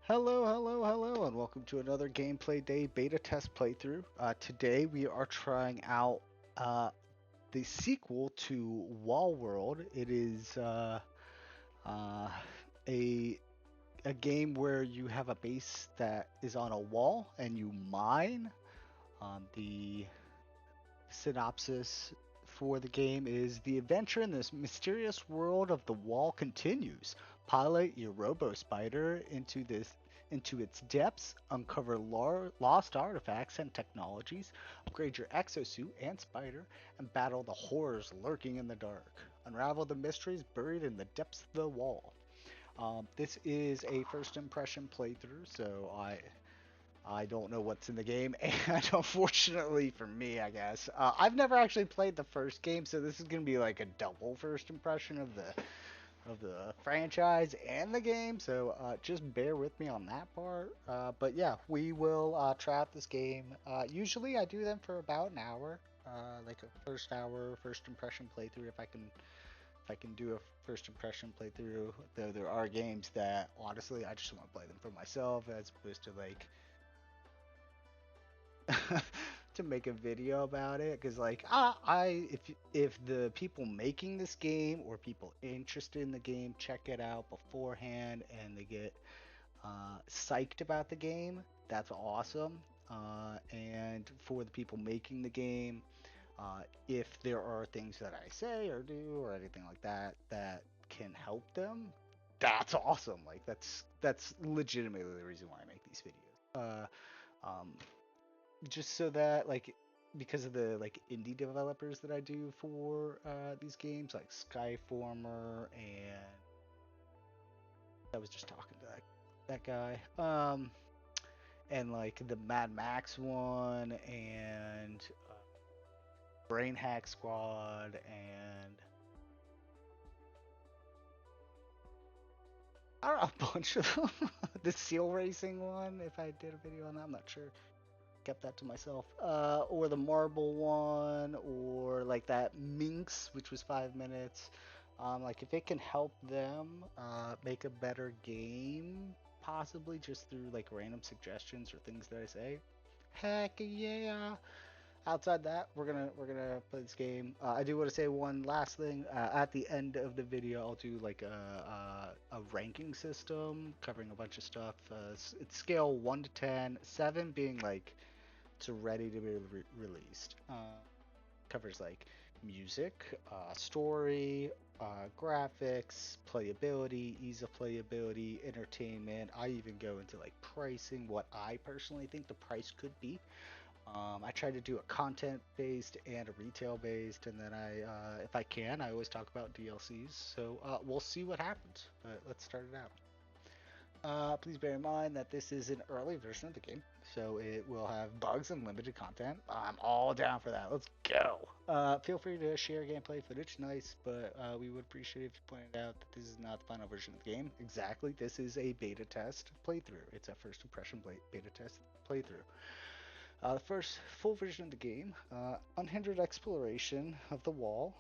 Hello, hello, hello, and welcome to another Gameplay Day beta test playthrough. Today we are trying out uh, the sequel to Wall World. It is uh, a a game where you have a base that is on a wall and you mine. The synopsis for the game is the adventure in this mysterious world of the wall continues. Pilot your robospider into its depths, uncover lost artifacts and technologies, upgrade your exosuit and spider, and battle the horrors lurking in the dark. Unravel the mysteries buried in the depths of the wall. This is a first impression playthrough, so I don't know what's in the game, and unfortunately for me, I guess, I've never actually played the first game, so this is gonna be like a double first impression of the franchise and the game. So just bear with me on that part. But yeah, we will try out this game. Usually, I do them for about an hour, like a first hour first impression playthrough. If I can do a first impression playthrough, though there are games that honestly I just want to play them for myself as opposed to like to make a video about it because like I if the people making this game or people interested in the game check it out beforehand and they get psyched about the game, that's awesome. And for the people making the game, if there are things that I say or do or anything like that that can help them, that's awesome. Like that's legitimately the reason why I make these videos. Um, just so that like because of the like indie developers that I do for these games like Skyformer, and I was just talking to that guy, and like the Mad Max one, and Brain Hack Squad, and I don't know, a bunch of them. The Seal Racing one, if I did a video on that, I'm not sure. Kept that to myself. Or the marble one, or like that Minx, which was 5 minutes. Like if it can help them make a better game, possibly just through like random suggestions or things that I say. Heck yeah! Outside that, we're gonna play this game. I do want to say one last thing. At the end of the video, I'll do like a ranking system covering a bunch of stuff. It's scale 1 to 10, 7 being like to ready to be released. Covers like music, story, graphics, playability, ease of playability, entertainment. I even go into like pricing, what I personally think the price could be. I try to do a content based and a retail based, and then if I can, I always talk about DLCs. So we'll see what happens. But let's start it out. Please bear in mind that this is an early version of the game, so it will have bugs and limited content. I'm all down for that. Let's go. Feel free to share gameplay footage, nice, but we would appreciate if you pointed out that this is not the final version of the game. Exactly, this is a beta test playthrough. It's a first impression beta test playthrough. The first full version of the game, unhindered exploration of the wall.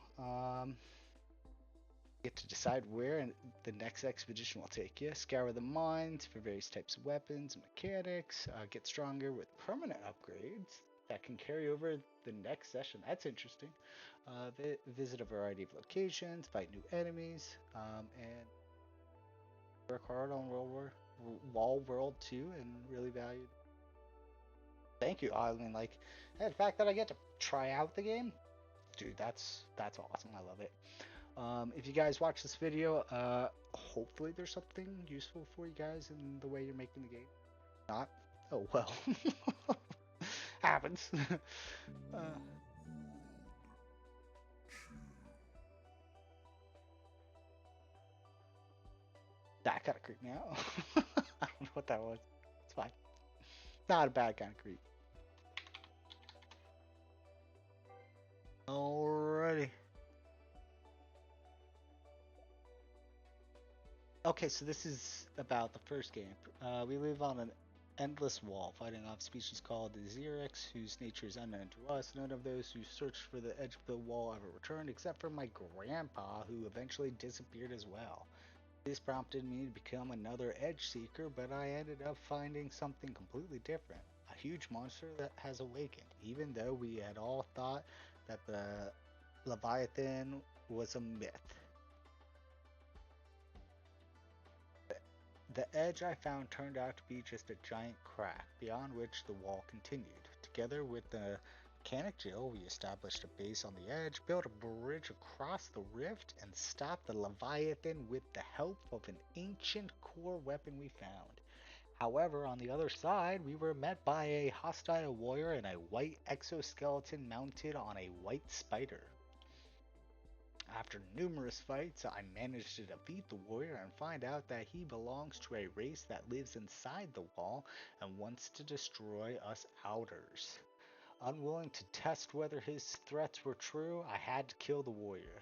Get to decide where the next expedition will take you. Scour the mines for various types of weapons and mechanics. Get stronger with permanent upgrades that can carry over the next session. That's interesting. Visit a variety of locations, fight new enemies, and work hard on Wall World 2 and really value. Thank you. I mean, like, the fact that I get to try out the game, dude, that's awesome. I love it. If you guys watch this video, hopefully there's something useful for you guys in the way you're making the game. Not, oh well, happens. That kind of creeped me out. I don't know what that was. It's fine. Not a bad kind of creep. Alrighty. Okay, so this is about the first game. We live on an endless wall, fighting off species called the Xerix, whose nature is unknown to us. None of those who searched for the edge of the wall ever returned, except for my grandpa, who eventually disappeared as well. This prompted me to become another edge seeker, but I ended up finding something completely different. A huge monster that has awakened, even though we had all thought that the Leviathan was a myth. The edge I found turned out to be just a giant crack, beyond which the wall continued. Together with the mechanic Jill, we established a base on the edge, built a bridge across the rift, and stopped the Leviathan with the help of an ancient core weapon we found. However, on the other side, we were met by a hostile warrior in a white exoskeleton mounted on a white spider. After numerous fights, I managed to defeat the warrior and find out that he belongs to a race that lives inside the wall and wants to destroy us outers. Unwilling to test whether his threats were true, I had to kill the warrior.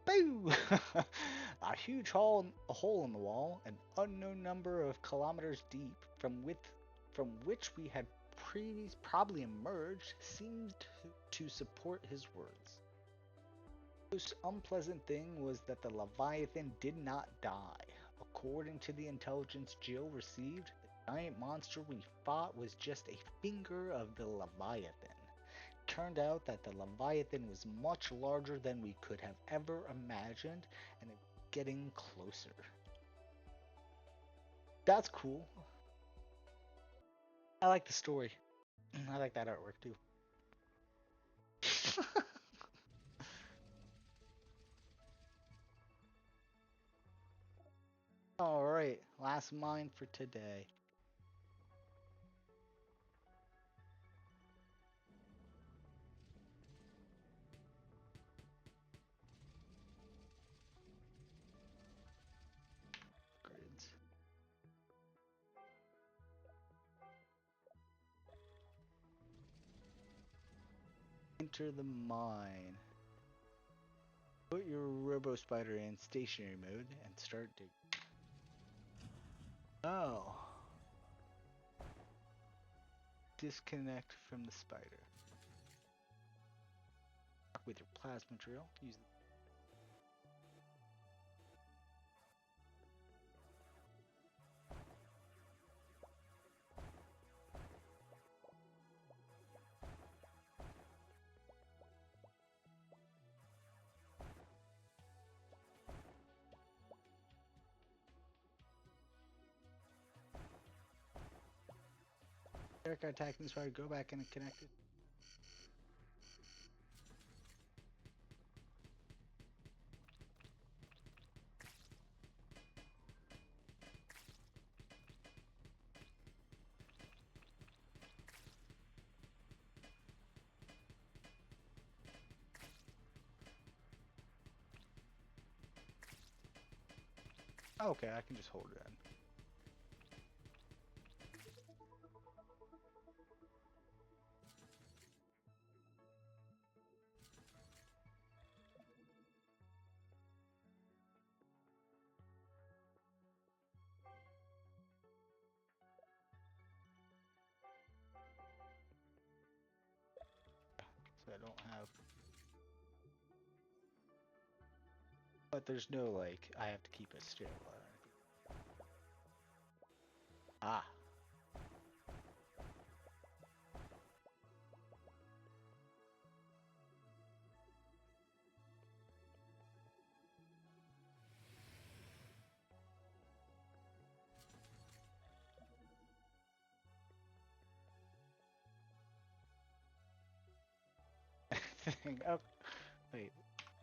Boo! A huge hole in the wall, an unknown number of kilometers deep, from which we had probably emerged, seemed to support his words. The most unpleasant thing was that the Leviathan did not die. According to the intelligence Jill received, the giant monster we fought was just a finger of the Leviathan. It turned out that the Leviathan was much larger than we could have ever imagined, and it was getting closer. That's cool. I like the story. I like that artwork too. Alright, last mine for today. Grids. Enter the mine. Put your robospider in stationary mode and start digging. Oh. Disconnect from the spider. With your plasma drill, use the Eric attacking the spider, go back and connect it. Okay, I can just hold it in. So I don't have... But there's no, like, I have to keep it still or anything. Ah. Oh, wait.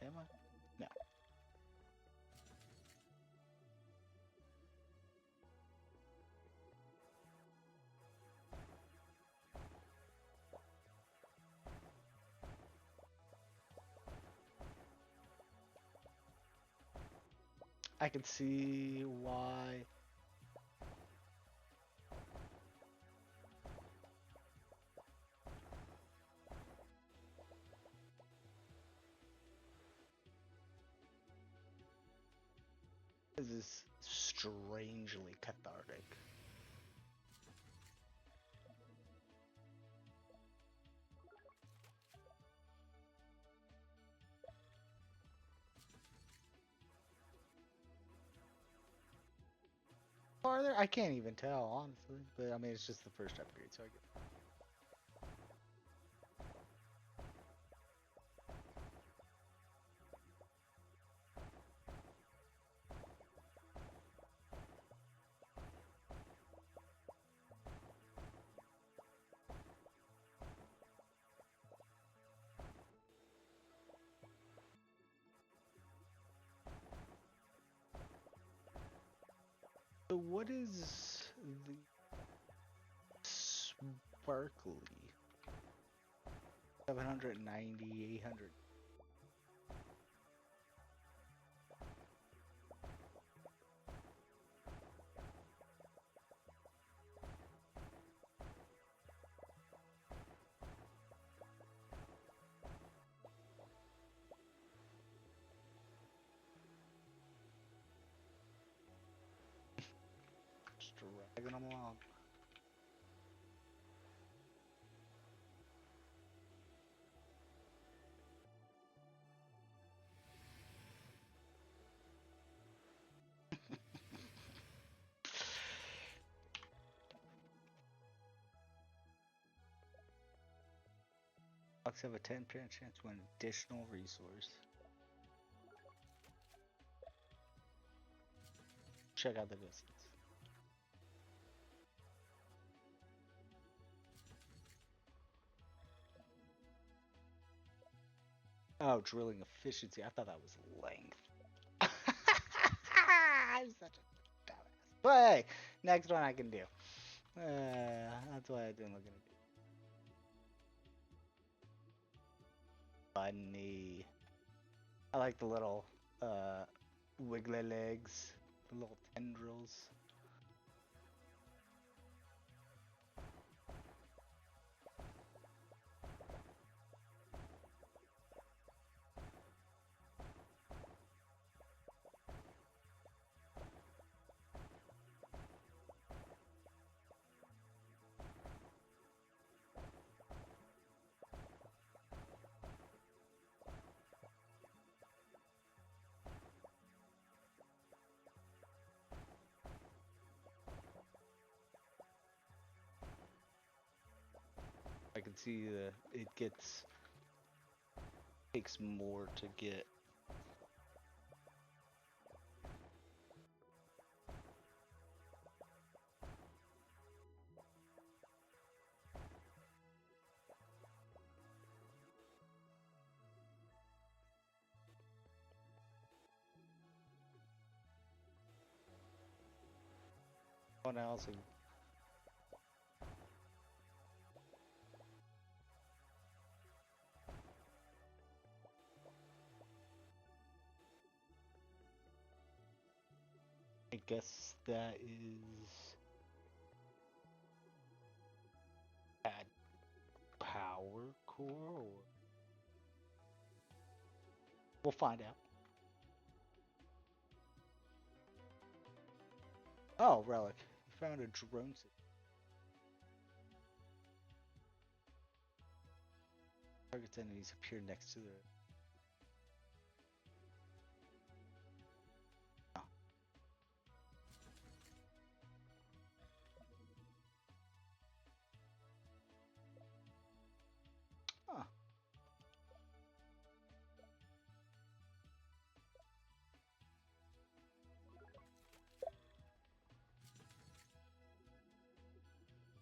Am I? No. I can see why. This is strangely cathartic. farther? I can't even tell, honestly. But I mean, it's just the first upgrade, so I get. So what is the sparkly? 790, 800. Just dragging them along. Bucks have a 10% chance to win additional resource. Check out the distance. Oh, drilling efficiency. I thought that was length. I'm such a dumbass. But hey, next one I can do. That's why I didn't look at it. Funny. I like the little wiggly legs, the little tendrils. I can see it takes more to get. One else. I guess that is add power core, or we'll find out. Oh, relic. You found a drone system. Target's enemies appear next to the. Oh. Huh.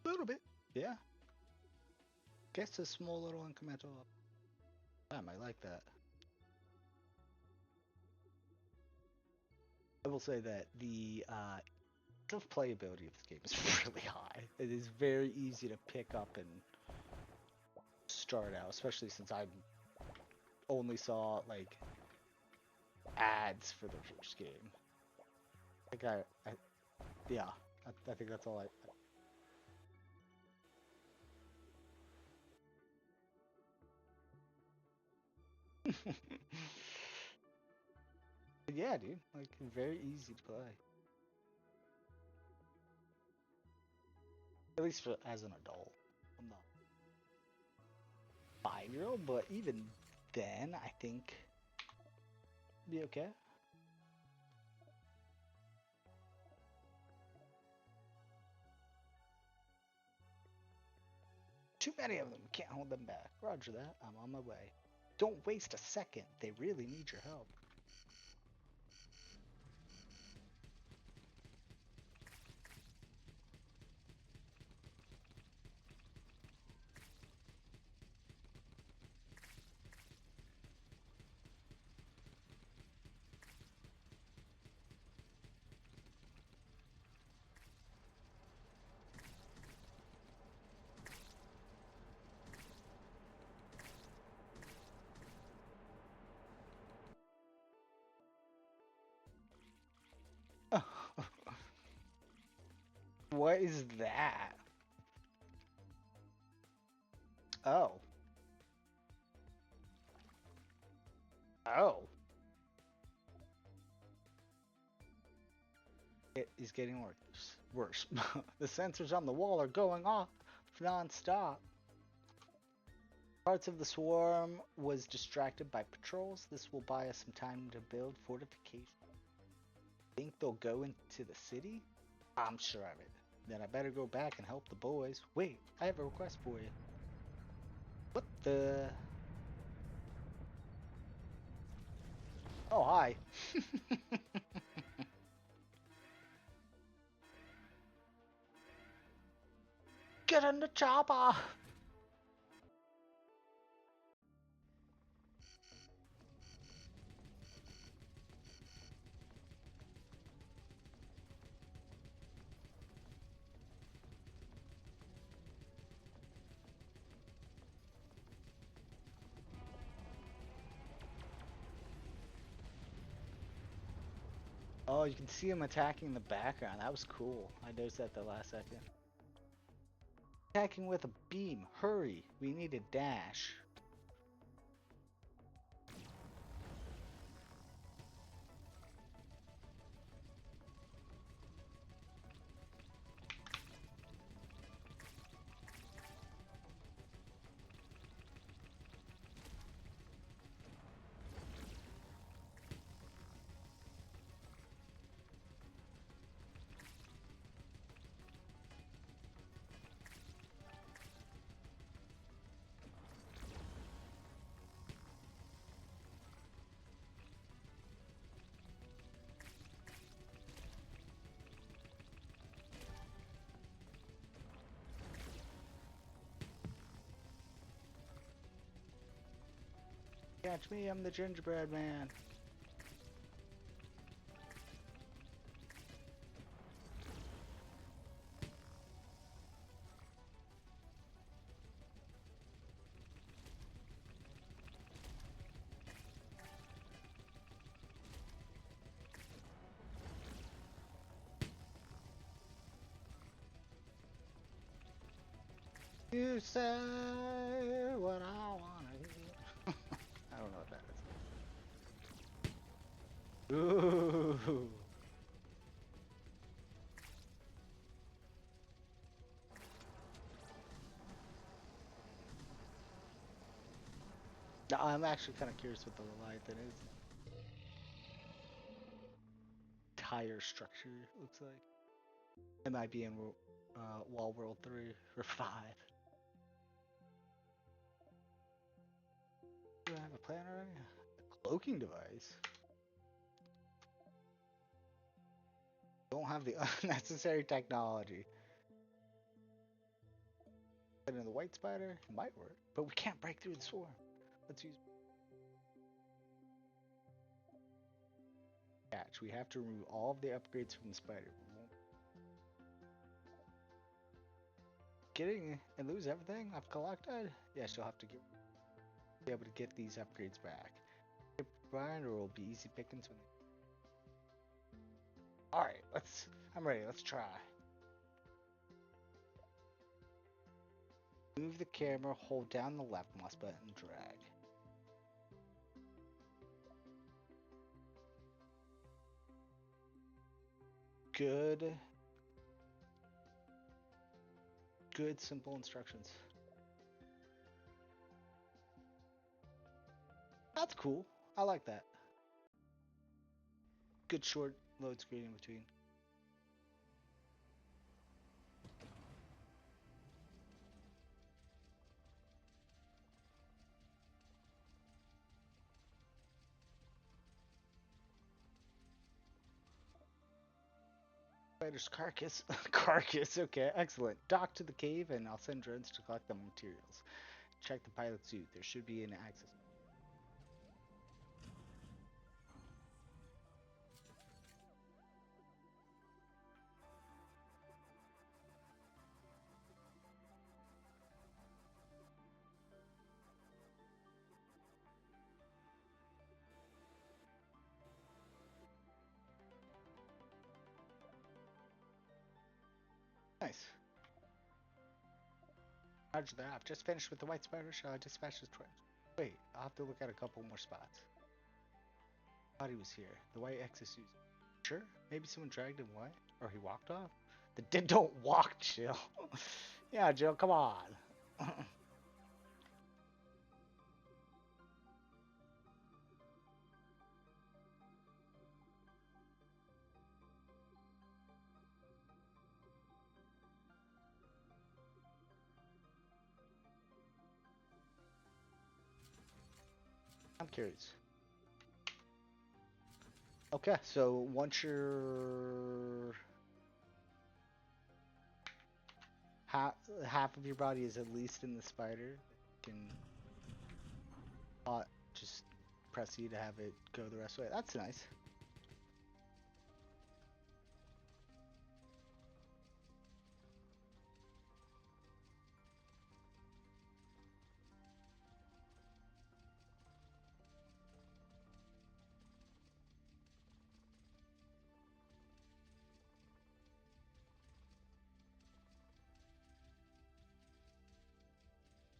A little bit. Yeah. Guess a small little incremental up. Damn, I like that. I will say that the playability of this game is really high. It is very easy to pick up and start out, especially since I only saw like ads for the first game. I think yeah, I think that's all I. Yeah, dude, like very easy to play. At least for as an adult. I'm not 5-year-old, but even then, I think be okay. Too many of them. Can't hold them back. Roger that. I'm on my way. Don't waste a second. They really need your help. What is that? Oh. Oh. It is getting worse. Worse. The sensors on the wall are going off non-stop. Parts of the swarm was distracted by patrols. This will buy us some time to build fortifications. Think they'll go into the city? I'm sure of it. Then I better go back and help the boys. Wait, I have a request for you. What the? Oh, hi. Get in the chopper! Oh, you can see him attacking the background. That was cool. I noticed that the last second. Attacking with a beam. Hurry. We need a dash. Catch me, I'm the gingerbread man. You say what I wanna hear. I don't know what that is. Ooh. I'm actually kind of curious what the Leviathan is. Tire structure looks like. It might be in Wall World 3 or 5. Do I have a plan already? A cloaking device. Don't have the unnecessary technology. Put in the white spider, it might work, but we can't break through the swarm. Let's use catch. We have to remove all of the upgrades from the spider. Getting and lose everything I've collected? Yeah, she'll have to be able to get these upgrades back. Brian, or will be easy pickings when they... Alright, I'm ready, let's try. Move the camera, hold down the left mouse button, and drag. Good simple instructions. That's cool. I like that. Good short load screen in between. Spider's carcass. Carcass, okay, excellent. Dock to the cave and I'll send drones to collect the materials. Check the pilot suit. There should be an access. Nice. Roger that. I've just finished with the white spider. Shall I dispatch the twins? Wait, I'll have to look at a couple more spots. Thought he was here. The white exosuit. Sure? Maybe someone dragged him away? Or he walked off? The dead don't walk, Jill. Yeah, Jill, come on. I'm curious. Okay, so once you're half of your body is at least in the spider, you can just press E to have it go the rest of the way. That's nice.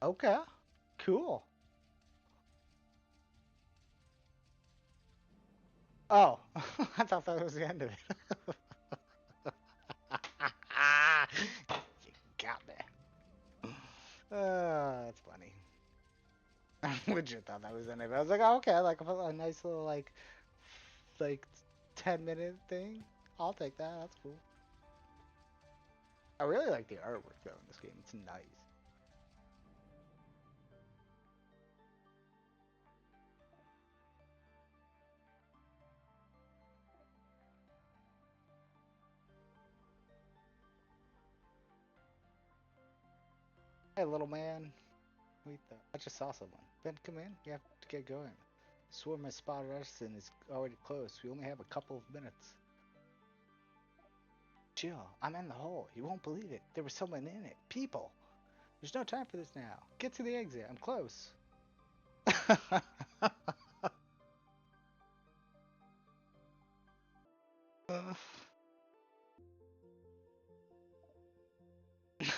Okay, cool. Oh, I thought that was the end of it. You got me. That's funny. I legit thought that was the end of it. I was like, oh, okay, like a nice little like 10-minute thing. I'll take that. That's cool. I really like the artwork though in this game. It's nice. Hey, little man. Wait, I just saw someone. Ben, come in. You have to get going. Swarm has spotted us and is already close. We only have a couple of minutes. Jill, I'm in the hole. You won't believe it. There was someone in it. People. There's no time for this now. Get to the exit. I'm close.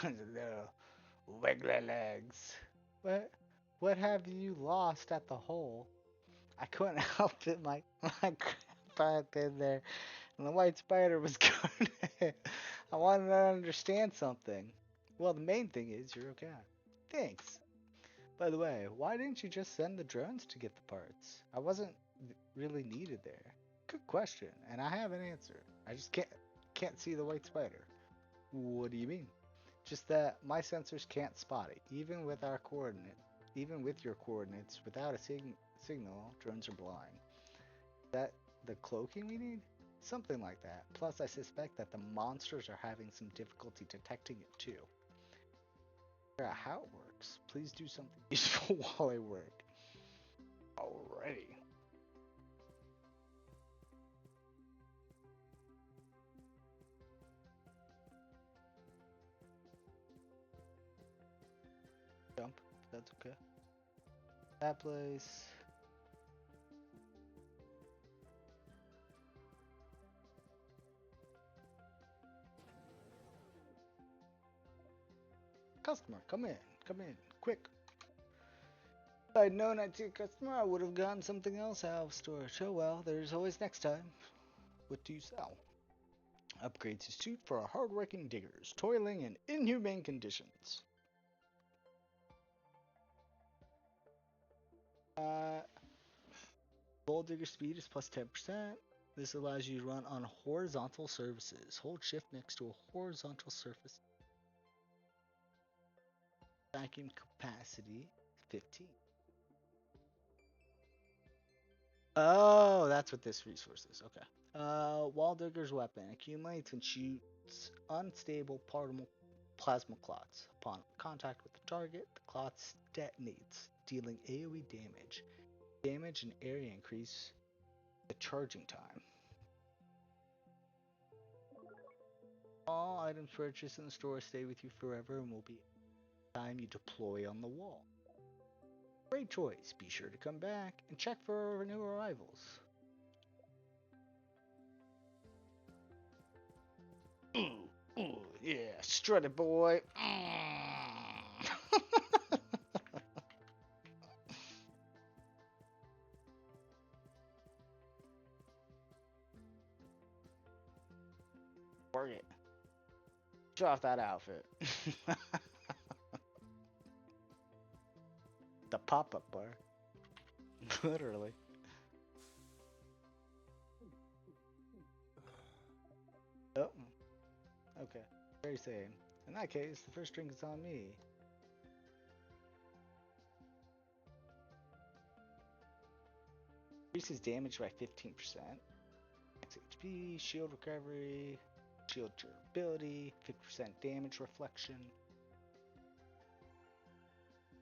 No. Wiggly legs. What? What have you lost at the hole? I couldn't help it. My grandpa had been there, and the white spider was going. I wanted to understand something. Well, the main thing is you're okay. Thanks. By the way, why didn't you just send the drones to get the parts? I wasn't really needed there. Good question, and I have an answer. I just can't see the white spider. What do you mean? Just that my sensors can't spot it, even with your coordinates, without a signal, drones are blind. That the cloaking we need? Something like that. Plus, I suspect that the monsters are having some difficulty detecting it too. Figure out how it works. Please do something useful while I work. Alrighty. Jump. That's okay. That place. Customer, come in. Come in. Quick. If I'd known I'd see a customer, I would have gotten something else out of storage. Oh well, there's always next time. What do you sell? Upgrades to suit for our hard-working diggers, toiling in inhumane conditions. Uh, Gold digger speed is plus 10%. This allows you to run on horizontal surfaces. Hold shift next to a horizontal surface. Vacuum capacity 15. Oh, that's what this resource is. Okay. Wall Digger's weapon accumulates and shoots unstable plasma clots. Upon contact with the target, the clots detonates, dealing AoE damage. Damage and area increase the charging time. All items purchased in the store stay with you forever and will be time you deploy on the wall. Great choice. Be sure to come back and check for new arrivals. Ooh, yeah, strut it, boy. Work it. Show off that outfit. The pop-up bar. Literally. Oh, okay. Very same. In that case, the first drink is on me. Increases damage by 15%. Max HP, shield recovery, shield durability, 50% damage reflection.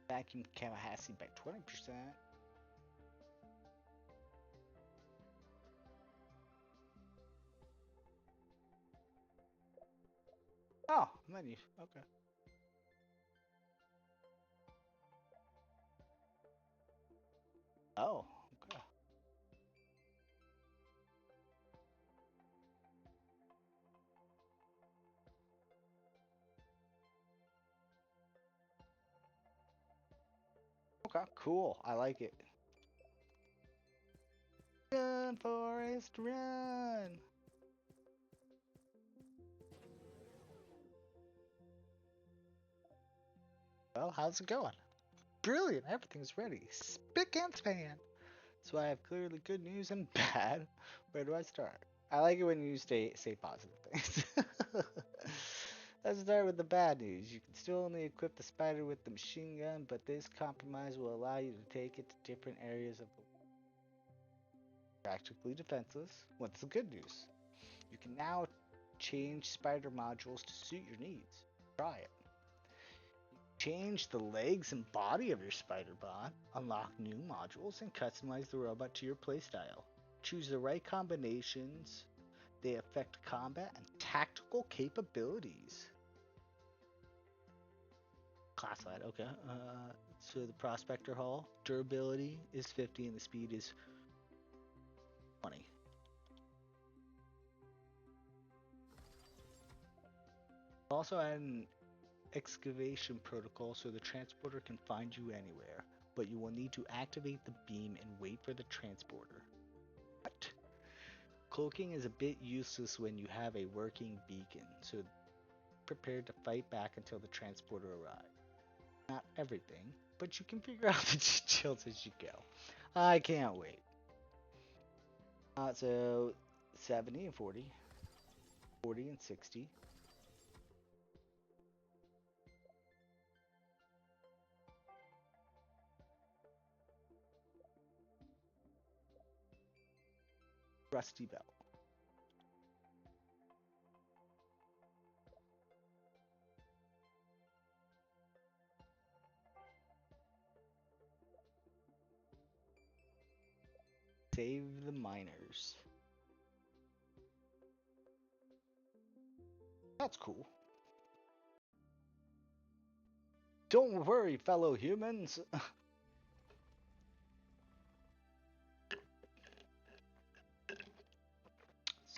Vacuum capacity by 20%. Oh, menu. Okay. Oh, okay. Okay, cool. I like it. Run, Forrest, run! Well, how's it going? Brilliant, everything's ready. Spick and span. So I have clearly good news and bad. Where do I start? I like it when you say positive things. Let's start with the bad news. You can still only equip the spider with the machine gun, but this compromise will allow you to take it to different areas of the world. Practically defenseless. What's the good news? You can now change spider modules to suit your needs. Try it. Change the legs and body of your spider bot, unlock new modules, and customize the robot to your playstyle. Choose the right combinations. They affect combat and tactical capabilities. Classified, okay. So the Prospector Hull, durability is 50 and the speed is 20. Also add an excavation protocol so the transporter can find you anywhere, but you will need to activate the beam and wait for the transporter. What? Cloaking is a bit useless when you have a working beacon, so prepared to fight back until the transporter arrives. Not everything, but you can figure out the details as you go. I can't wait. So 70 and 40, 40 and 60. Rusty belt. Save the miners. That's cool. Don't worry, fellow humans.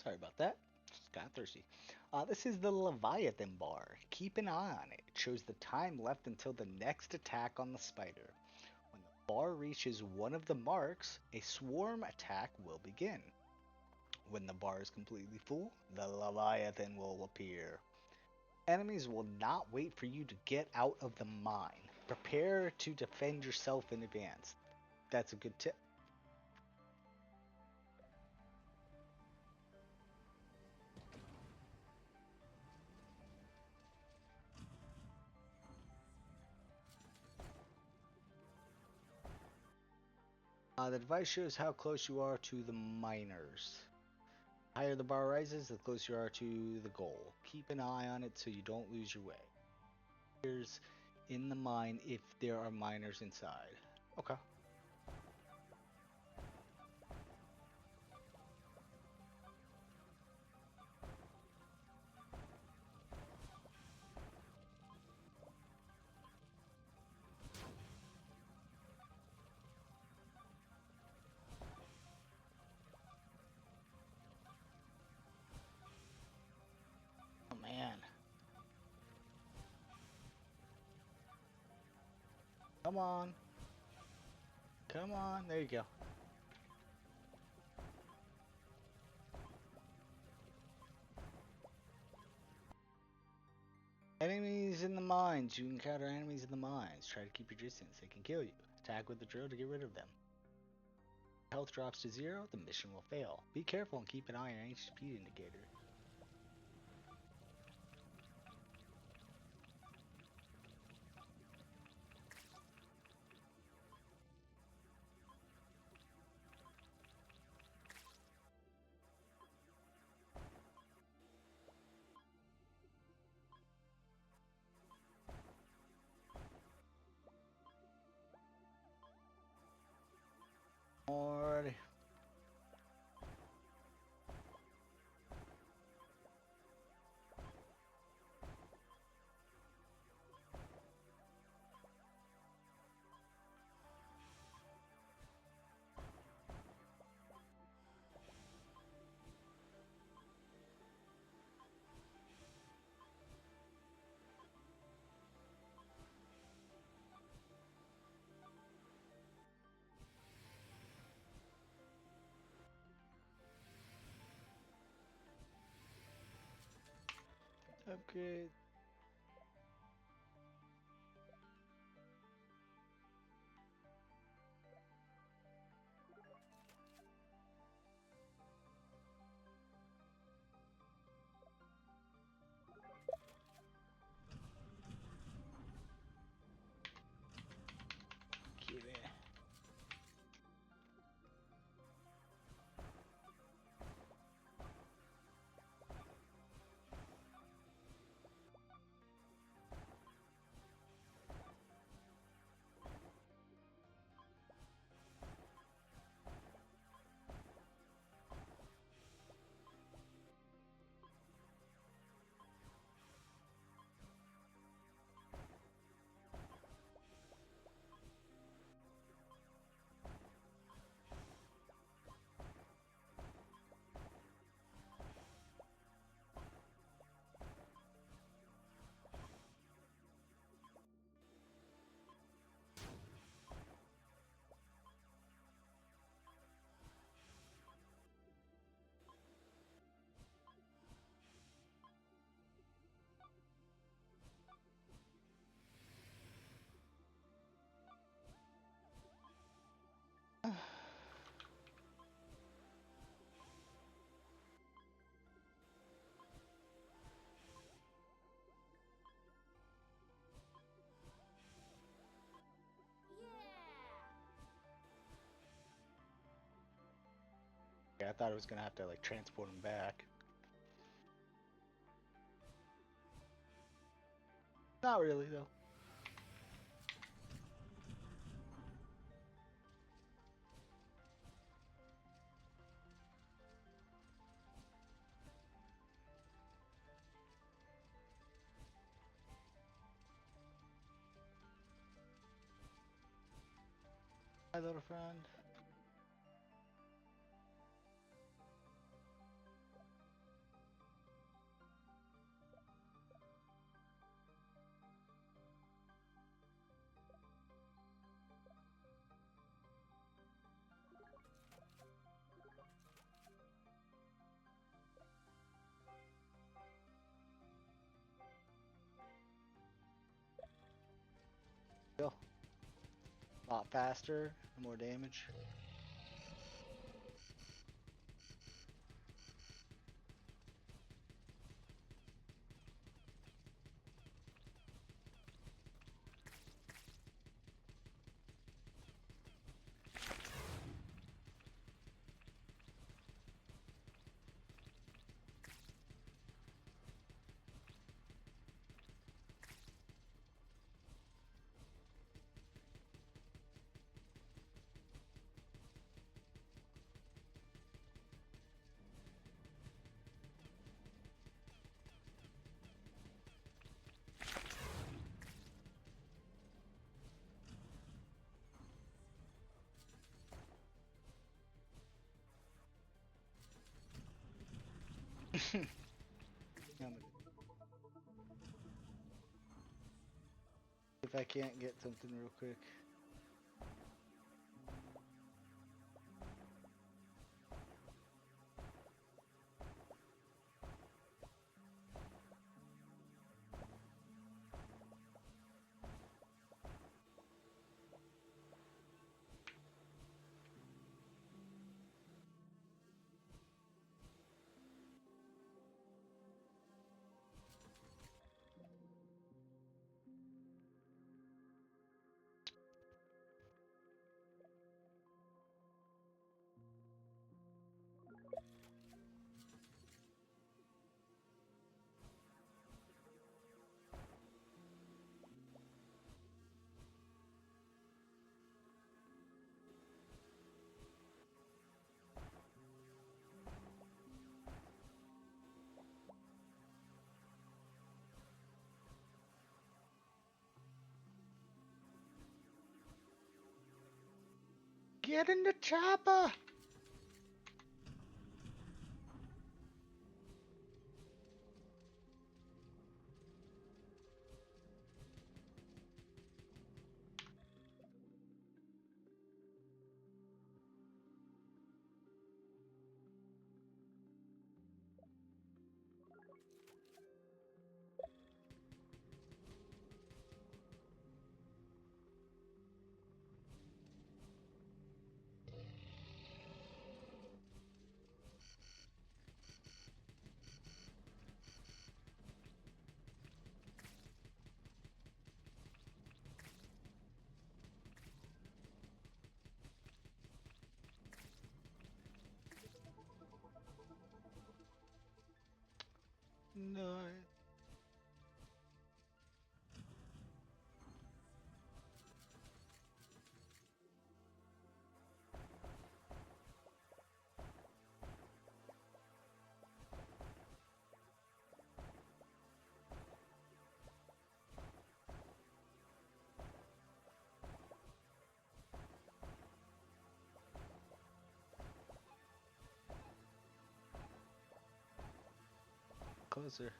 Sorry about that. Just got thirsty. This is the Leviathan bar. Keep an eye on it. It shows the time left until the next attack on the spider. When the bar reaches one of the marks, a swarm attack will begin. When the bar is completely full, the Leviathan will appear. Enemies will not wait for you to get out of the mine. Prepare to defend yourself in advance. That's a good tip. The device shows how close you are to the miners. The higher the bar rises, the closer you are to the goal. Keep an eye on it so you don't lose your way. Here's in the mine if there are miners inside. Okay. Oh man. Come on. Come on. There you go. Enemies in the mines. You encounter enemies in the mines. Try to keep your distance. They can kill you. Attack with the drill to get rid of them. If health drops to 0, the mission will fail. Be careful and keep an eye on HP indicator. Alrighty. Upgrade. Get it. Yeah, I thought I was gonna have to like transport him back. Not really though. Hi, little friend. Go. A lot faster, more damage. If I can't get something real quick. Get in the chopper! No. Closer.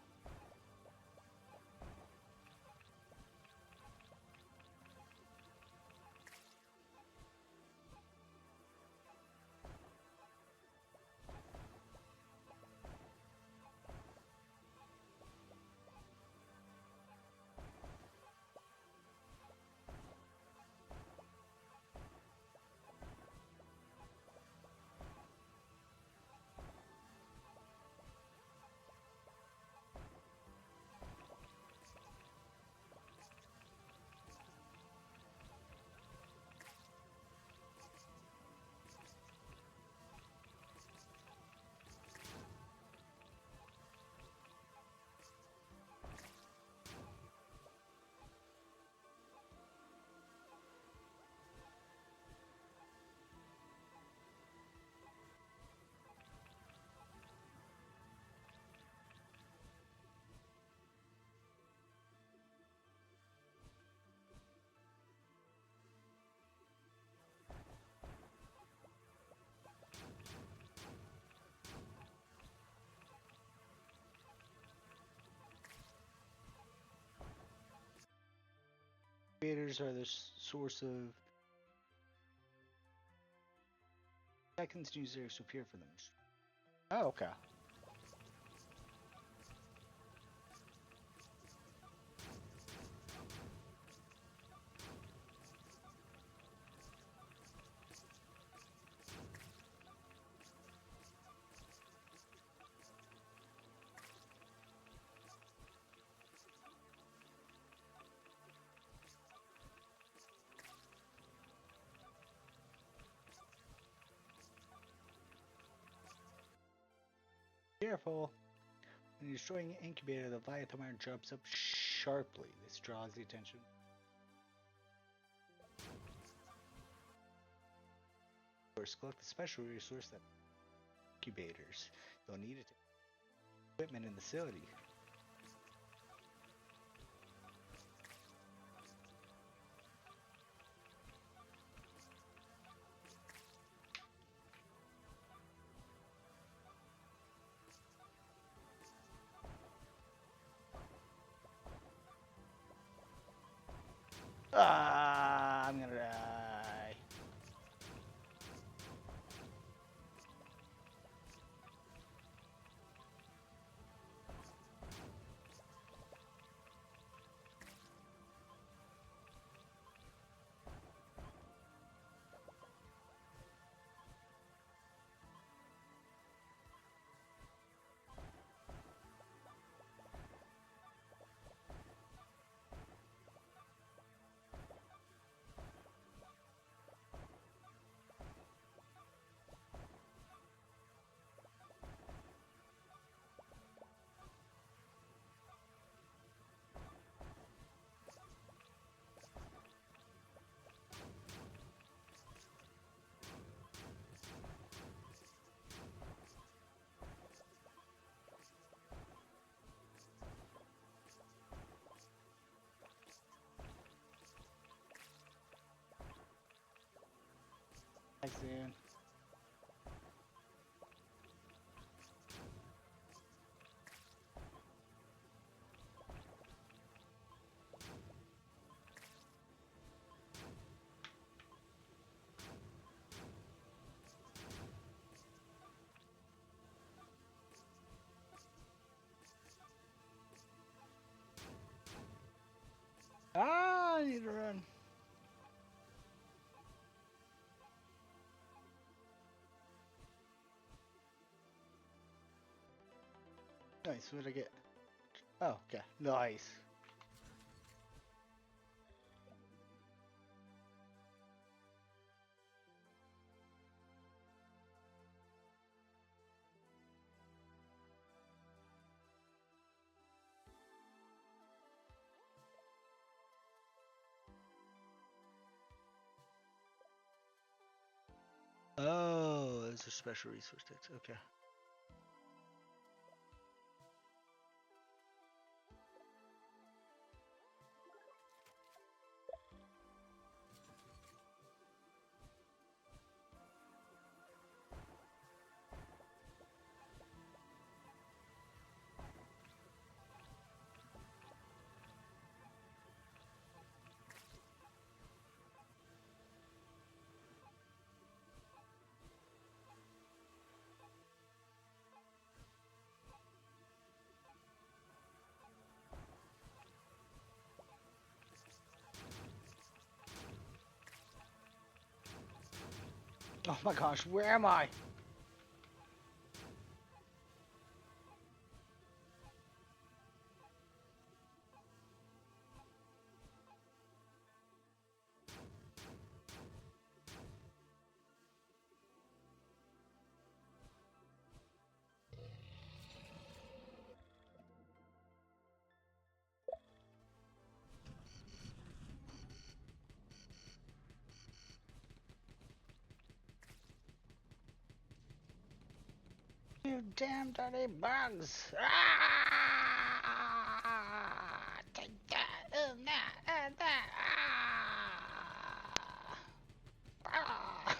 Creators are the source of seconds users appear for them. Oh, okay. Careful. When you're destroying an incubator, the Viatomar jumps up sharply. This draws the attention. First, collect the special resource that incubators. You'll need it to equipment in the facility. I'm gonna die. Thanks, dude. I need to run. Nice, what did I get? Oh, okay. Nice. Oh, those are special resource decks. Okay. Oh my gosh, where am I? You damn dirty bugs! Ah! Take that! That! That! Ah! Ah!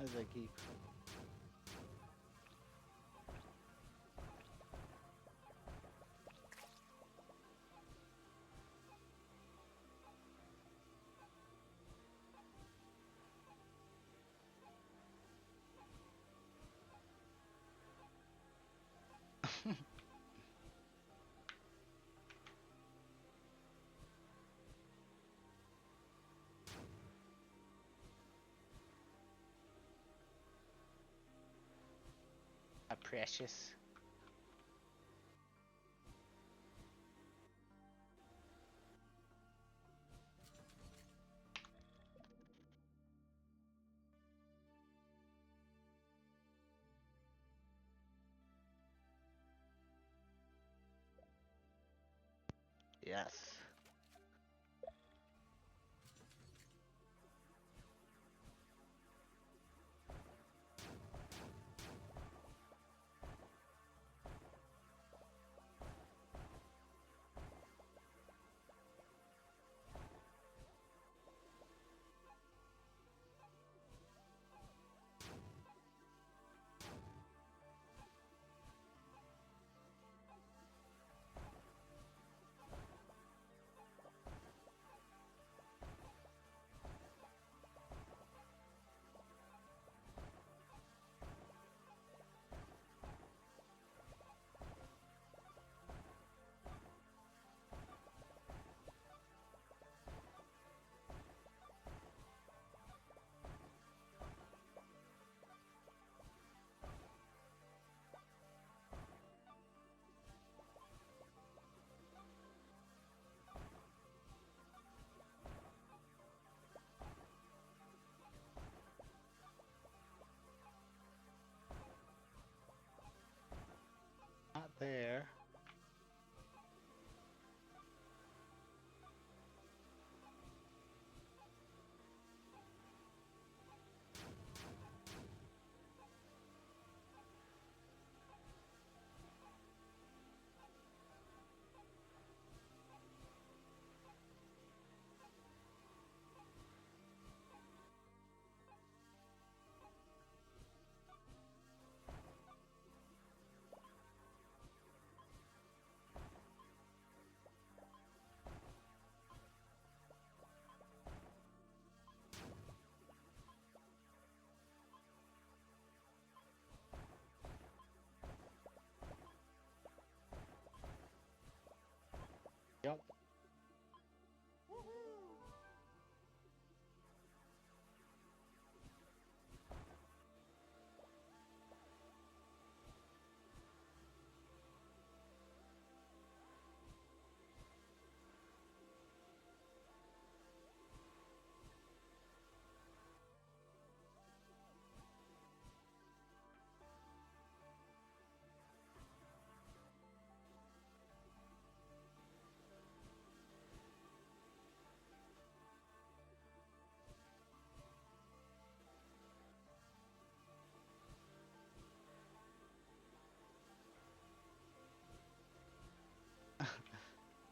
As I keep. Precious. Yes. Not there. Yep.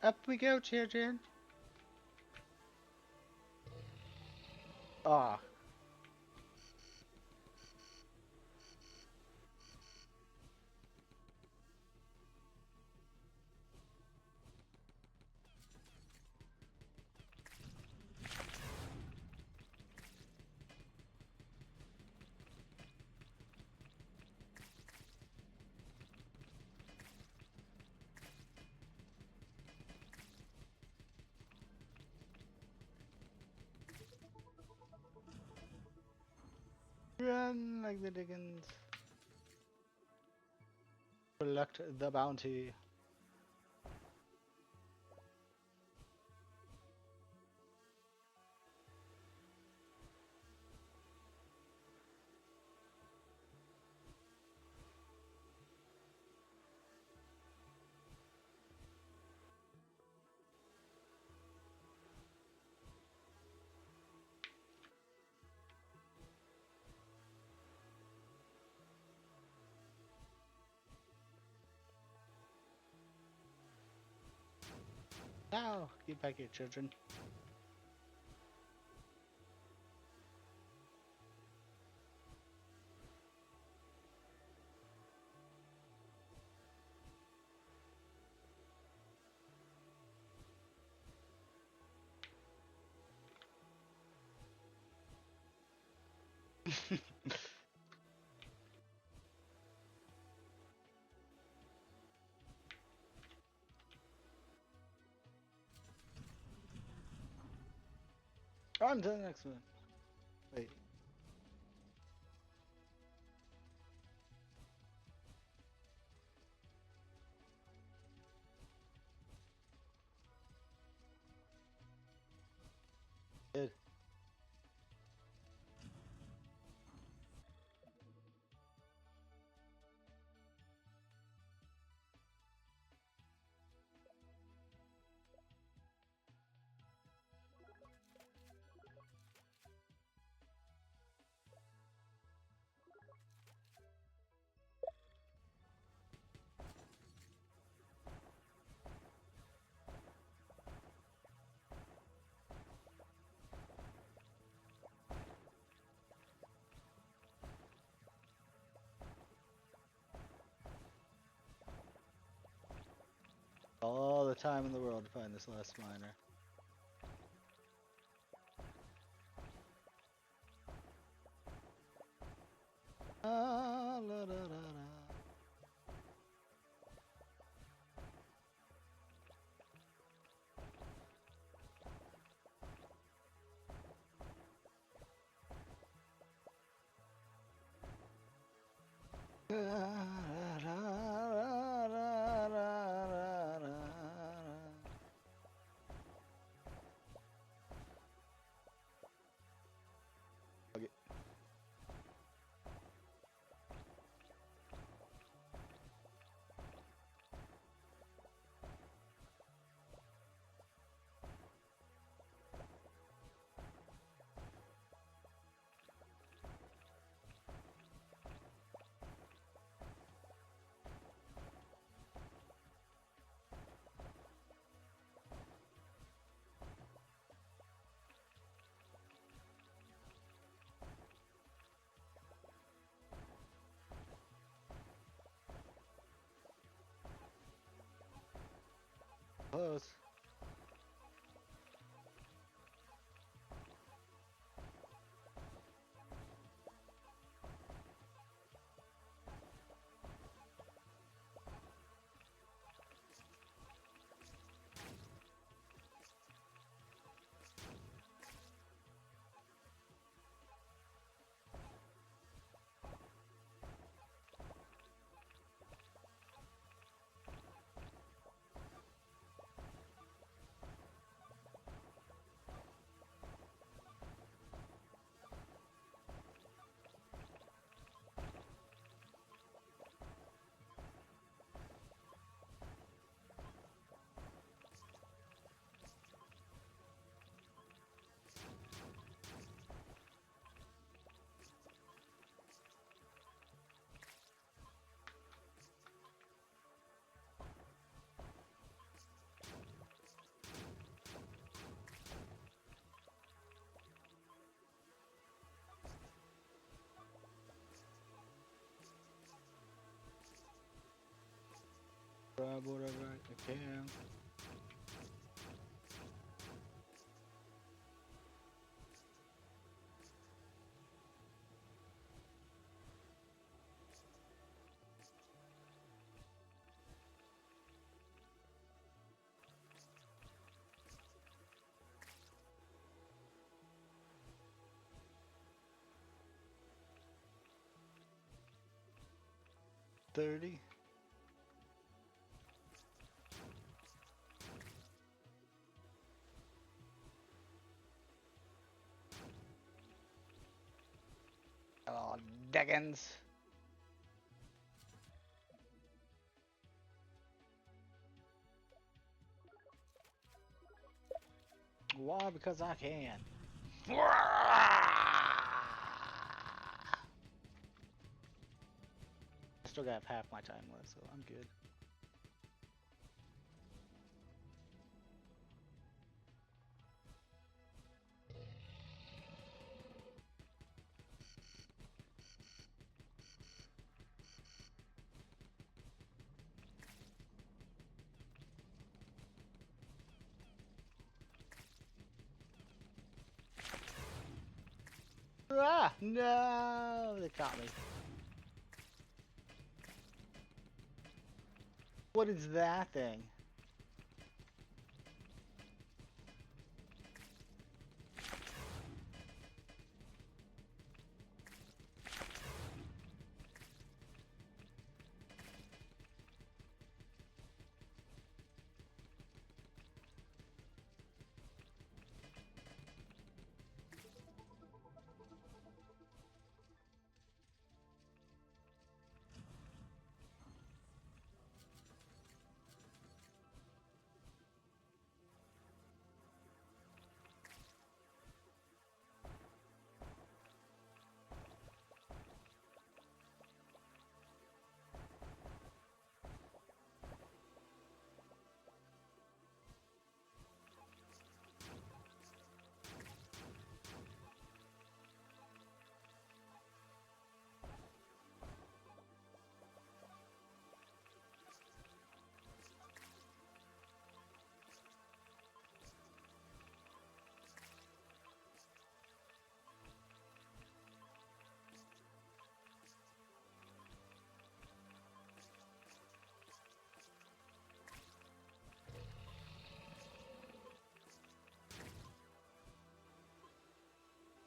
Up we go, children. Ah. Run like the Dickens. Collect the bounty. Now, get back here, children. On to the next one. Wait. time in the world to find this last miner. Ah, la, da, da, da. Okay. Close. Grab whatever I can. $30. Oh, Dickens. Why? Because I can. I still got half my time left, so I'm good. Ah, no, they caught me. What is that thing?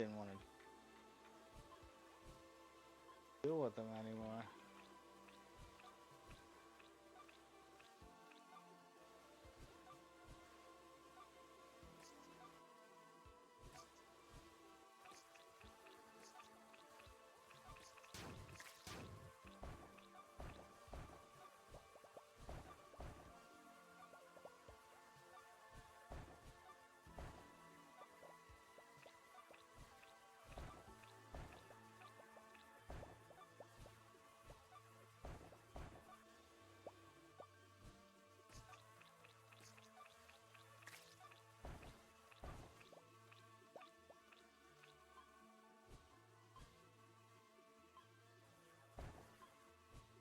Didn't want to deal with them anymore.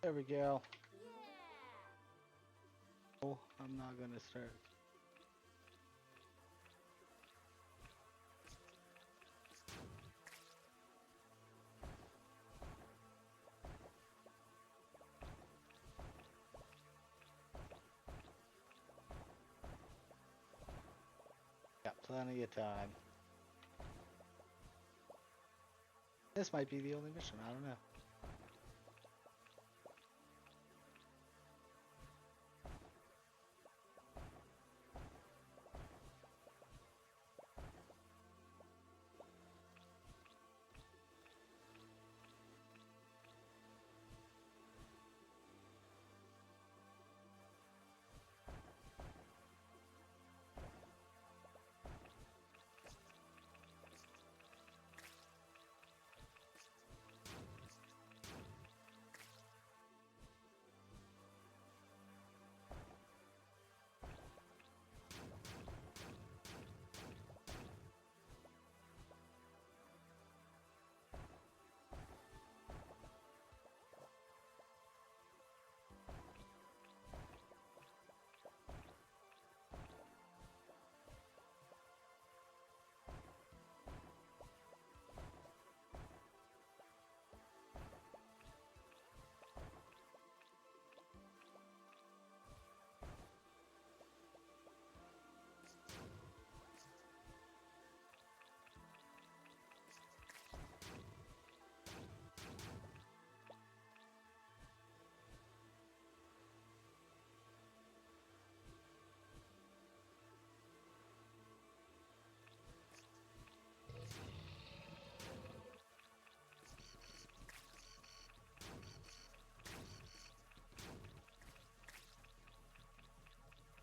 There we go. Oh, I'm not gonna start. Got plenty of time. This might be the only mission. I don't know.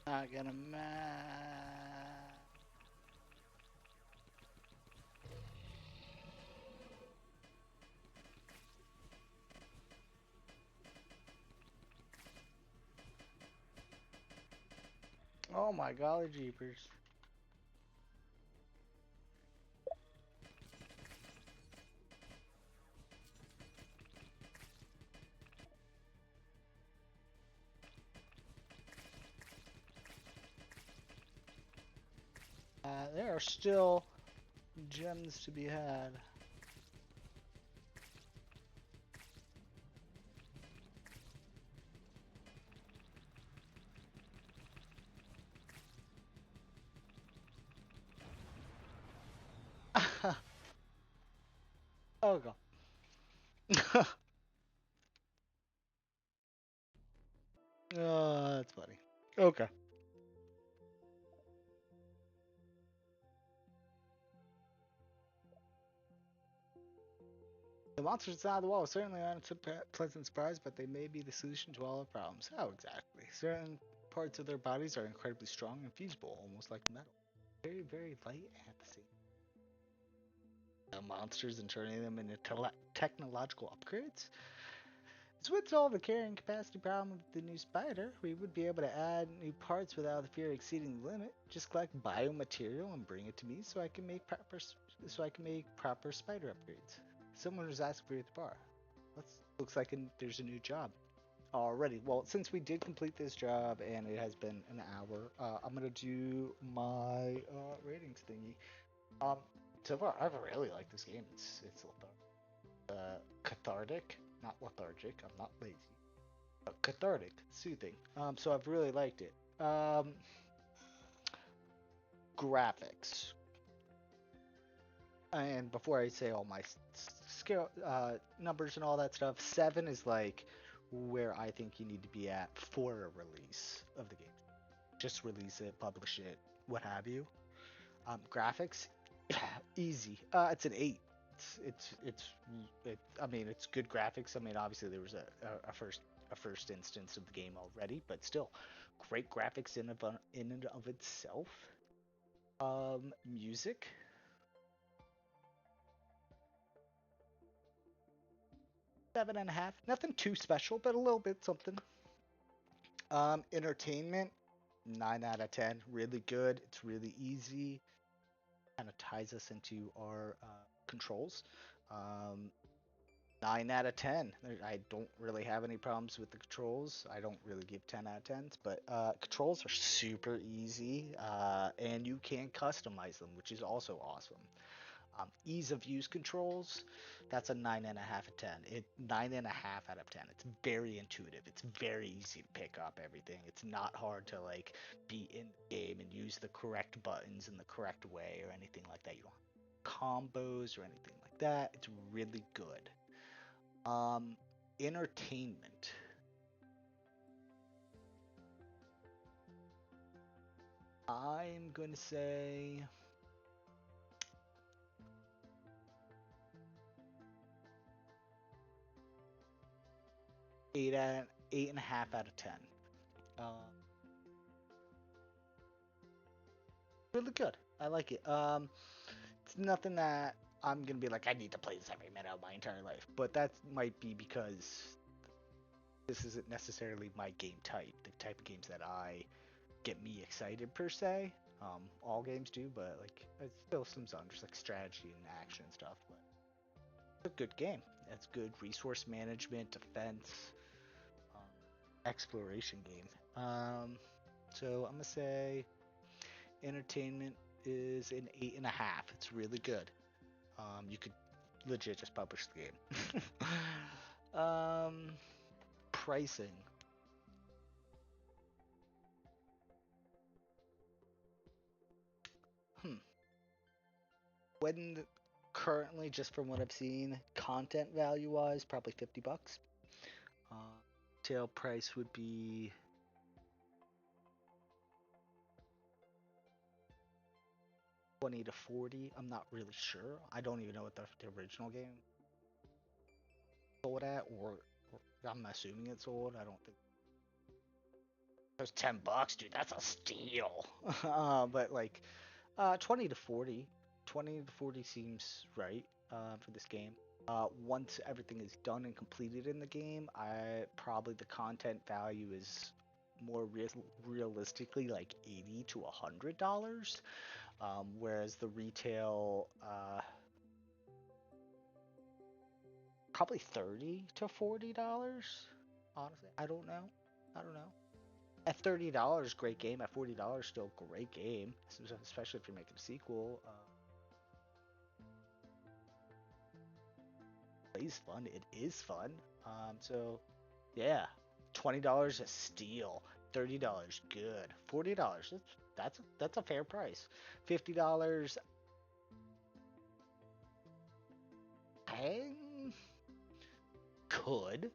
Not gonna Oh my golly jeepers. There are still gems to be had. Oh god. Oh, that's funny. Okay. The monsters inside the wall certainly aren't a pleasant surprise, but they may be the solution to all our problems. How exactly? Certain parts of their bodies are incredibly strong and fusible, almost like metal. Very, very light at the same monsters and turning them into technological upgrades. So with all the carrying capacity problem of the new spider, we would be able to add new parts without the fear of exceeding the limit. Just collect biomaterial and bring it to me so I can make proper spider upgrades. Someone was asking for you at the bar. Looks like there's a new job already. Well, since we did complete this job and it has been an hour, I'm gonna do my ratings thingy. Um, so far I really like this game. It's cathartic, not lethargic. I'm not lazy. Cathartic, soothing. So I've really liked it. Graphics. and before I say all my scale numbers and all that stuff, 7 is like where I think you need to be at for a release of the game. Just release it, publish it, what have you. Graphics, easy. It's an 8. I mean, it's good graphics. I mean, obviously there was a first instance of the game already, but still, great graphics in and of itself. Music, 7.5. Nothing too special, but a little bit something. Entertainment, 9 out of 10. Really good. It's really easy. Kind of ties us into our controls. Um, 9 out of 10. I don't really have any problems with the controls. I don't really give 10 out of 10s, but controls are super easy, and you can customize them, which is also awesome. Ease of use controls, that's a 9.5 out of 10. 9.5 out of 10. It's very intuitive. It's very easy to pick up everything. It's not hard to like be in the game and use the correct buttons in the correct way or anything like that. You don't have combos or anything like that. It's really good. Um, Entertainment. I'm going to say 8.5 out of 10. Uh, Really good. I like it. It's nothing that I'm gonna be like I need to play this every minute of my entire life, but that might be because this isn't necessarily my game type. The type of games that I get me excited per se. All games do, but like it's still some genres like strategy and action and stuff. But it's a good game. It's good resource management, defense, um, exploration game. So I'm gonna say entertainment is an 8.5. It's really good. You could legit just publish the game. um, Pricing. Hmm. When currently, just from what I've seen, content value wise, probably $50. Uh, Tail price would be 20 to 40. I'm not really sure. I don't even know what the original game sold at, or I'm assuming it sold. I don't think those $10, dude. That's a steal. But like 20 to 40. 20 to 40 seems right for this game. Once everything is done and completed in the game, I probably the content value is more realistically like 80 to $100, whereas the retail probably 30 to $40. Honestly, I don't know. I don't know. At $30, great game. At $40, still great game, especially if you're making a sequel. Plays fun. It is fun. So yeah, $20 a steal. $30 good. $40 that's a fair price. $50 I could.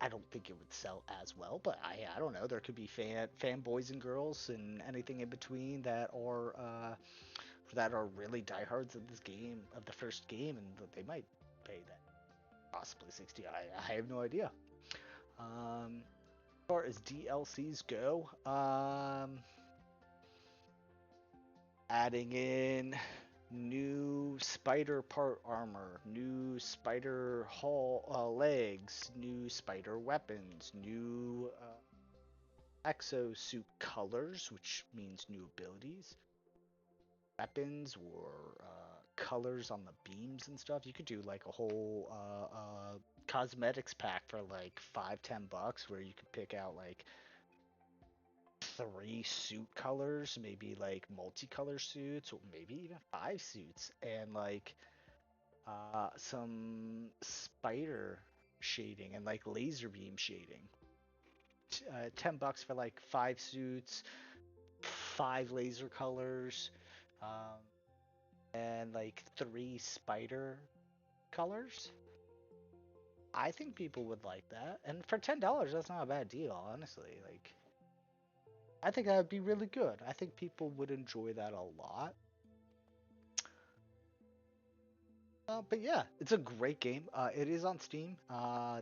I don't think it would sell as well, but I don't know. There could be fanboys and girls and anything in between that are really diehards of this game of the first game, and they might pay that possibly 60. I have no idea. As far as DLCs go, adding in new spider part armor, new spider hull legs, new spider weapons, new exosuit colors, which means new abilities, weapons or colors on the beams and stuff. You could do like a whole cosmetics pack for like $5-10, where you could pick out like 3 suit colors, maybe like multicolor suits, or maybe even 5 suits, and like some spider shading and like laser beam shading. $10 for like 5 suits, 5 laser colors. Um, and like three spider colors. I think people would like that. And for $10, that's not a bad deal, honestly. Like, I think that would be really good. I think people would enjoy that a lot. But yeah, it's a great game. It is on Steam.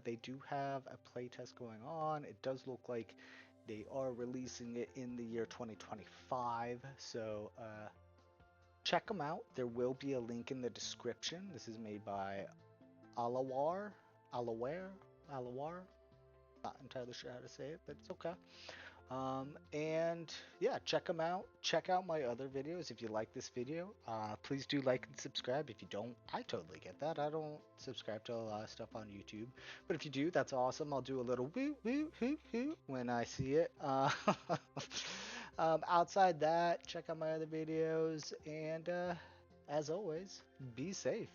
They do have a playtest going on. It does look like they are releasing it in the year 2025. So check them out. There will be a link in the description. This is made by Alawar, Alaware, Alawar. Not entirely sure how to say it, but it's okay. And yeah, check them out. Check out my other videos if you like this video. Please do like and subscribe. If you don't, I totally get that. I don't subscribe to a lot of stuff on YouTube, but if you do, that's awesome. I'll do a little woo woo hoo hoo when I see it. Outside that, check out my other videos, and as always, be safe.